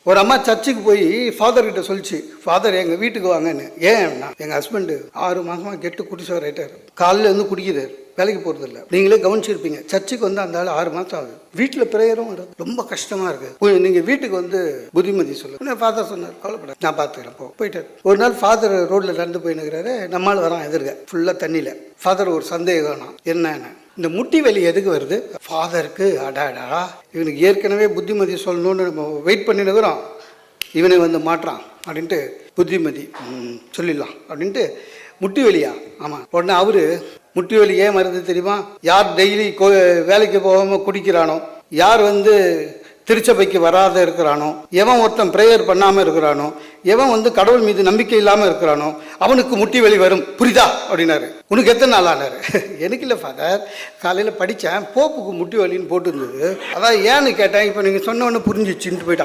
ஒரு அம்மா சர்ச்சுக்கு போய் ஃபாதர் கிட்ட சொல்லிச்சு, ஃபாதர் எங்கள் வீட்டுக்கு வாங்கன்னு. ஏன்னா எங்கள் ஹஸ்பண்டு 6 மாதமாக கெட்டு குடிச்சவர் ஆகிட்டார். காலையில் வந்து குடிக்கிறார், வேலைக்கு போகிறது இல்லை. நீங்களே கவனிச்சிருப்பீங்க. சர்ச்சுக்கு வந்து அந்த ஆள் 6 மாதம் ஆகுது. வீட்டில் பிரேயரும் வருது. ரொம்ப கஷ்டமாக இருக்குது. நீங்கள் வீட்டுக்கு வந்து புத்திமதி சொல்லுங்கள். ஃபாதர் சொன்னார், கவலைப்பட நான் பார்த்துக்கிறேன். போயிட்டார். ஒரு நாள் ஃபாதர் ரோட்டில் நடந்து போயினுக்கிறாரு. நம்மளால் வரான் எதிர்க்க ஃபுல்லாக தண்ணியில். ஃபாதர் ஒரு சந்தேகம், என்னென்ன இந்த முட்டி வலி எதுக்கு வருது? ஃபாதருக்கு அடாடா இவனுக்கு ஏற்கனவே புத்திமதி சொல்லணும்னு நம்ம வெயிட் பண்ணினுக்கிறோம், இவனை வந்து மாட்டுறான் அப்படின்ட்டு புத்திமதி சொல்லிடலாம் அப்படின்ட்டு. முட்டி வலியா? ஆமாம். உடனே அவரு முட்டி வலி ஏன் வருது தெரியுமா? யார் டெய்லி வேலைக்கு போகாமல் குடிக்கிறானோ, யார் வந்து திருச்சபைக்கு வராத இருக்கிறானோ, எவன் ஒருத்தன் ப்ரேயர் பண்ணாமல் இருக்கிறானோ, எவன் வந்து கடவுள் மீது நம்பிக்கை இல்லாமல் இருக்கிறானோ அவனுக்கு முட்டி வலி வரும், புரியுதா அப்படின்னாரு. உனக்கு எத்தனை நாள் ஆனாரு? எனக்கு இல்லை ஃபாதர், காலையில் படித்தேன், போப்புக்கு முட்டி வலின்னு போட்டு இருந்தது, அதான் ஏன்னு கேட்டேன். இப்போ நீங்கள் சொன்ன ஒன்று புரிஞ்சிச்சுன்ட்டு போயிட்டான்.